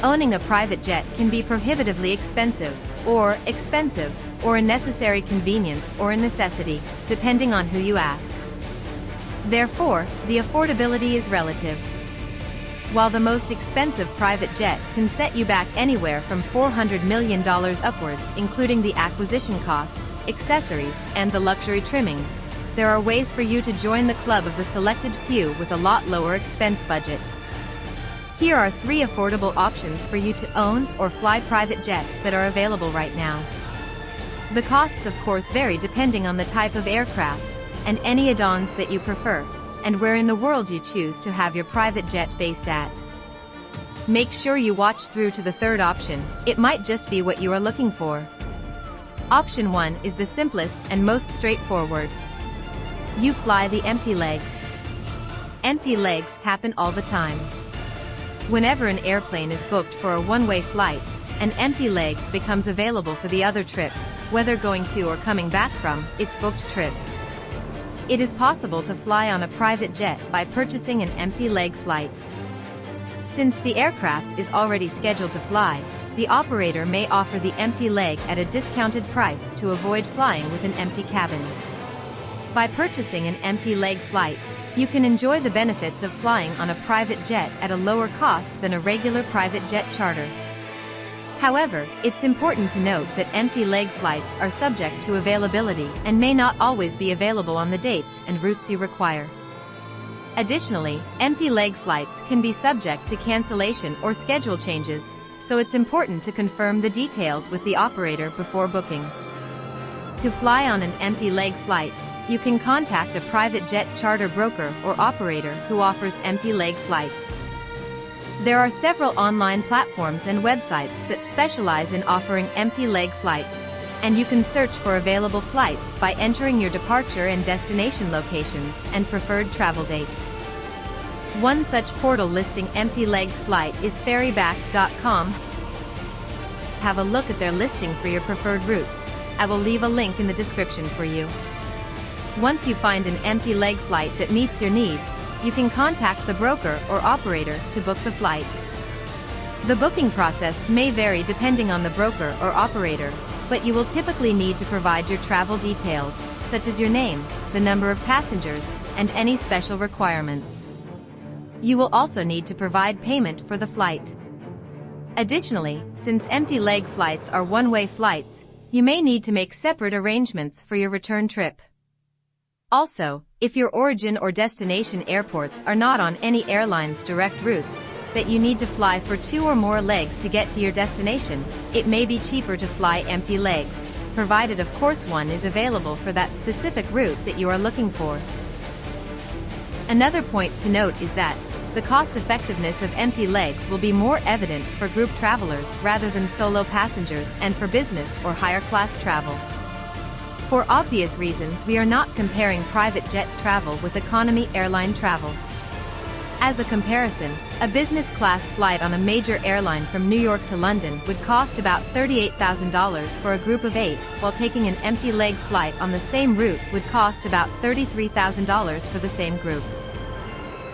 owning a private jet can be prohibitively expensive, or a necessary convenience or a necessity, depending on who you ask. Therefore, the affordability is relative. While the most expensive private jet can set you back anywhere from $400 million upwards, including the acquisition cost, accessories, and the luxury trimmings, there are ways for you to join the club of the selected few with a lot lower expense budget. Here are 3 affordable options for you to own or fly private jets that are available right now. The costs of course vary depending on the type of aircraft, and any add-ons that you prefer, and where in the world you choose to have your private jet based at. Make sure you watch through to the third option, it might just be what you are looking for. Option 1 is the simplest and most straightforward. You fly the empty legs. Empty legs happen all the time. Whenever an airplane is booked for a one-way flight, an empty leg becomes available for the other trip, whether going to or coming back from its booked trip. It is possible to fly on a private jet by purchasing an empty leg flight. Since the aircraft is already scheduled to fly, the operator may offer the empty leg at a discounted price to avoid flying with an empty cabin. By purchasing an empty leg flight, you can enjoy the benefits of flying on a private jet at a lower cost than a regular private jet charter. However, it's important to note that empty leg flights are subject to availability and may not always be available on the dates and routes you require. Additionally, empty leg flights can be subject to cancellation or schedule changes, so it's important to confirm the details with the operator before booking. To fly on an empty leg flight, you can contact a private jet charter broker or operator who offers empty leg flights. There are several online platforms and websites that specialize in offering empty leg flights, and you can search for available flights by entering your departure and destination locations and preferred travel dates. One such portal listing empty legs flight is ferryback.com. Have a look at their listing for your preferred routes. I will leave a link in the description for you. Once you find an empty leg flight that meets your needs, you can contact the broker or operator to book the flight. The booking process may vary depending on the broker or operator, but you will typically need to provide your travel details, such as your name, the number of passengers, and any special requirements. You will also need to provide payment for the flight. Additionally, since empty leg flights are one-way flights, you may need to make separate arrangements for your return trip. Also, if your origin or destination airports are not on any airline's direct routes, that you need to fly for 2 or more legs to get to your destination, it may be cheaper to fly empty legs, provided of course one is available for that specific route that you are looking for. Another point to note is that the cost-effectiveness of empty legs will be more evident for group travelers rather than solo passengers and for business or higher class travel. For obvious reasons, we are not comparing private jet travel with economy airline travel. As a comparison, a business class flight on a major airline from New York to London would cost about $38,000 for a group of 8, while taking an empty leg flight on the same route would cost about $33,000 for the same group.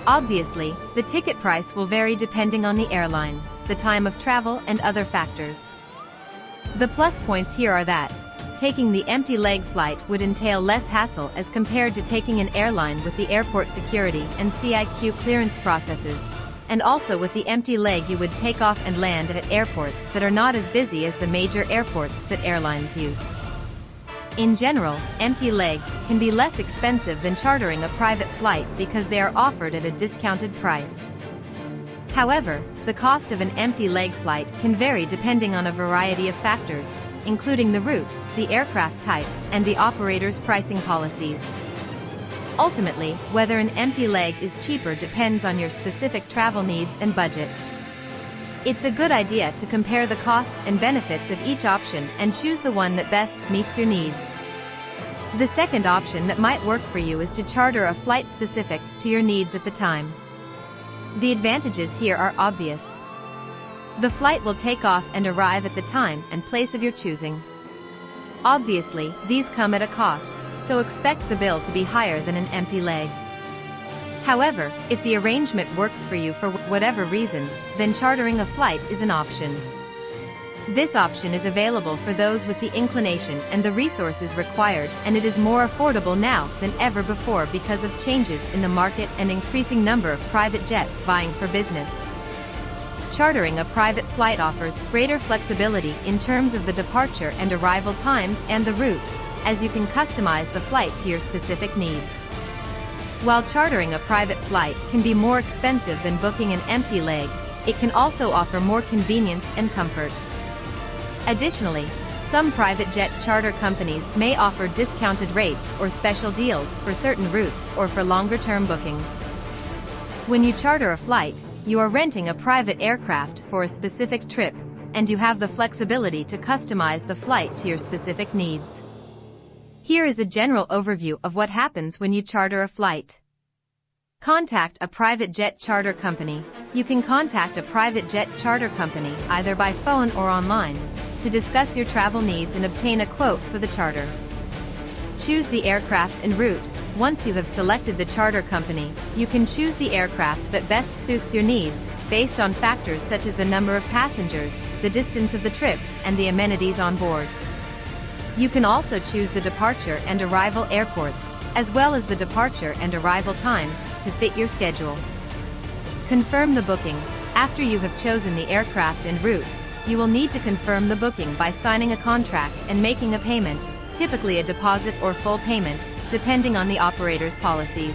Obviously, the ticket price will vary depending on the airline, the time of travel, and other factors. The plus points here are that taking the empty leg flight would entail less hassle as compared to taking an airline with the airport security and CIQ clearance processes, and also with the empty leg you would take off and land at airports that are not as busy as the major airports that airlines use. In general, empty legs can be less expensive than chartering a private flight because they are offered at a discounted price. However, the cost of an empty leg flight can vary depending on a variety of factors, including the route, the aircraft type, and the operator's pricing policies. Ultimately, whether an empty leg is cheaper depends on your specific travel needs and budget. It's a good idea to compare the costs and benefits of each option and choose the one that best meets your needs. The second option that might work for you is to charter a flight specific to your needs at the time. The advantages here are obvious. The flight will take off and arrive at the time and place of your choosing. Obviously, these come at a cost, so expect the bill to be higher than an empty leg. However, if the arrangement works for you for whatever reason, then chartering a flight is an option. This option is available for those with the inclination and the resources required, and it is more affordable now than ever before because of changes in the market and increasing number of private jets vying for business. Chartering a private flight offers greater flexibility in terms of the departure and arrival times and the route, as you can customize the flight to your specific needs. While chartering a private flight can be more expensive than booking an empty leg, it can also offer more convenience and comfort. Additionally, some private jet charter companies may offer discounted rates or special deals for certain routes or for longer-term bookings. When you charter a flight, you are renting a private aircraft for a specific trip, and you have the flexibility to customize the flight to your specific needs. Here is a general overview of what happens when you charter a flight. Contact a private jet charter company. You can contact a private jet charter company either by phone or online to discuss your travel needs and obtain a quote for the charter. Choose the aircraft and route. Once you have selected the charter company, you can choose the aircraft that best suits your needs, based on factors such as the number of passengers, the distance of the trip, and the amenities on board. You can also choose the departure and arrival airports, as well as the departure and arrival times, to fit your schedule. Confirm the booking. After you have chosen the aircraft and route, you will need to confirm the booking by signing a contract and making a payment, typically a deposit or full payment, depending on the operator's policies.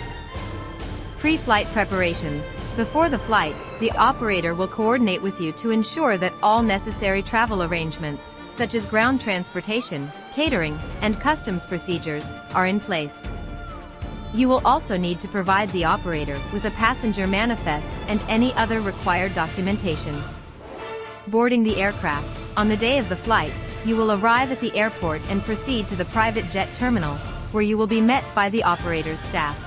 Pre-flight preparations. Before the flight, the operator will coordinate with you to ensure that all necessary travel arrangements, such as ground transportation, catering, and customs procedures, are in place. You will also need to provide the operator with a passenger manifest and any other required documentation. Boarding the aircraft. On the day of the flight, you will arrive at the airport and proceed to the private jet terminal, where you will be met by the operator's staff.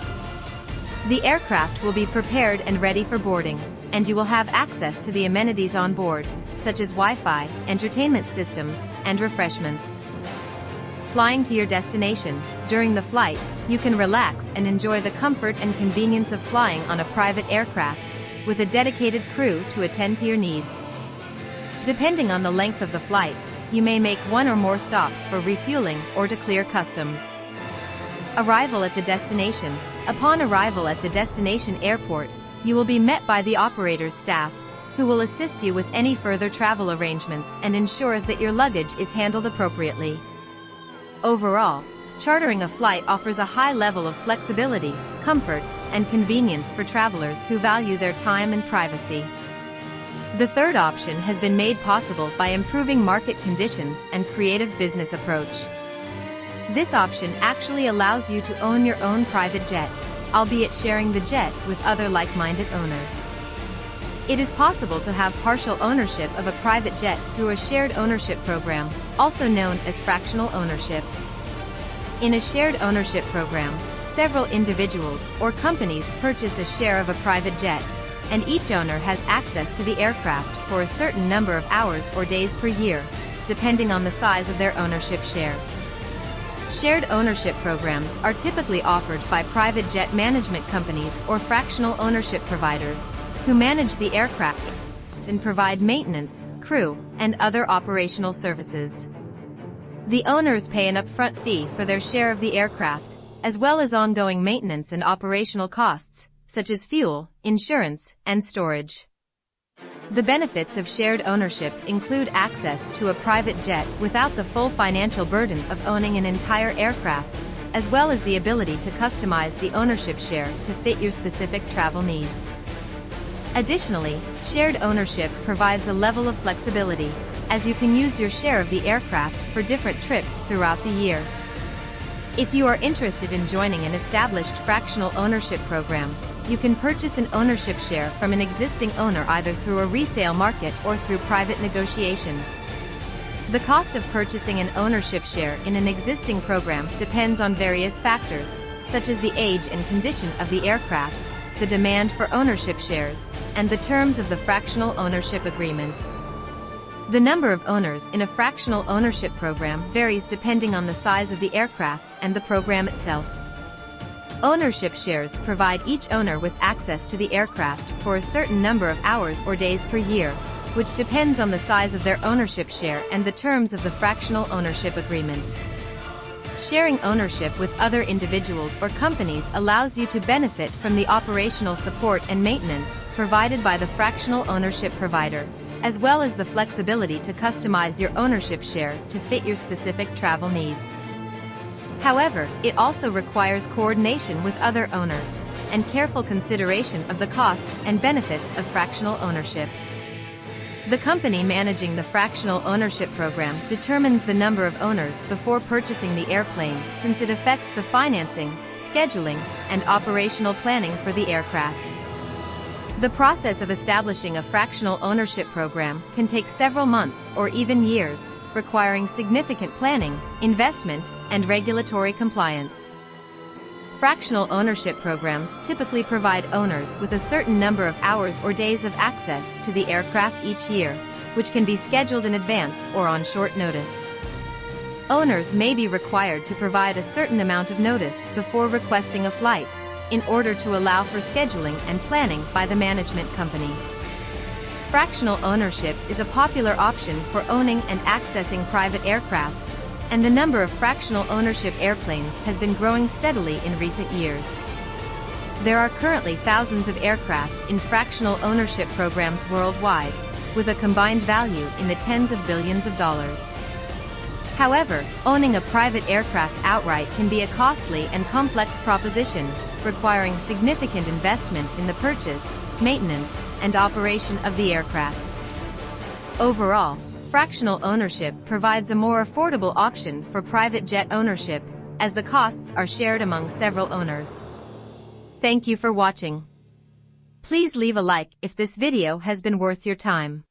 The aircraft will be prepared and ready for boarding, and you will have access to the amenities on board, such as Wi-Fi, entertainment systems, and refreshments. Flying to your destination. During the flight, you can relax and enjoy the comfort and convenience of flying on a private aircraft, with a dedicated crew to attend to your needs. Depending on the length of the flight, you may make one or more stops for refueling or to clear customs. Arrival at the destination. Upon arrival at the destination airport, you will be met by the operator's staff, who will assist you with any further travel arrangements and ensure that your luggage is handled appropriately. Overall, chartering a flight offers a high level of flexibility, comfort, and convenience for travelers who value their time and privacy. The third option has been made possible by improving market conditions and creative business approach. This option actually allows you to own your own private jet, albeit sharing the jet with other like-minded owners. It is possible to have partial ownership of a private jet through a shared ownership program, also known as fractional ownership. In a shared ownership program, several individuals or companies purchase a share of a private jet, and each owner has access to the aircraft for a certain number of hours or days per year, depending on the size of their ownership share. Shared ownership programs are typically offered by private jet management companies or fractional ownership providers, who manage the aircraft and provide maintenance, crew, and other operational services. The owners pay an upfront fee for their share of the aircraft, as well as ongoing maintenance and operational costs, such as fuel, insurance, and storage. The benefits of shared ownership include access to a private jet without the full financial burden of owning an entire aircraft, as well as the ability to customize the ownership share to fit your specific travel needs. Additionally, shared ownership provides a level of flexibility, as you can use your share of the aircraft for different trips throughout the year. If you are interested in joining an established fractional ownership program, you can purchase an ownership share from an existing owner either through a resale market or through private negotiation. The cost of purchasing an ownership share in an existing program depends on various factors, such as the age and condition of the aircraft, the demand for ownership shares, and the terms of the fractional ownership agreement. The number of owners in a fractional ownership program varies depending on the size of the aircraft and the program itself. Ownership shares provide each owner with access to the aircraft for a certain number of hours or days per year, which depends on the size of their ownership share and the terms of the fractional ownership agreement. Sharing ownership with other individuals or companies allows you to benefit from the operational support and maintenance provided by the fractional ownership provider, as well as the flexibility to customize your ownership share to fit your specific travel needs. However, it also requires coordination with other owners, and careful consideration of the costs and benefits of fractional ownership. The company managing the fractional ownership program determines the number of owners before purchasing the airplane, since it affects the financing, scheduling, and operational planning for the aircraft. The process of establishing a fractional ownership program can take several months or even years, requiring significant planning, investment, and regulatory compliance. Fractional ownership programs typically provide owners with a certain number of hours or days of access to the aircraft each year, which can be scheduled in advance or on short notice. Owners may be required to provide a certain amount of notice before requesting a flight, in order to allow for scheduling and planning by the management company. Fractional ownership is a popular option for owning and accessing private aircraft, and the number of fractional ownership airplanes has been growing steadily in recent years. There are currently thousands of aircraft in fractional ownership programs worldwide, with a combined value in the tens of billions of dollars. However, owning a private aircraft outright can be a costly and complex proposition, requiring significant investment in the purchase, maintenance, and operation of the aircraft. Overall, fractional ownership provides a more affordable option for private jet ownership, as the costs are shared among several owners. Thank you for watching. Please leave a like if this video has been worth your time.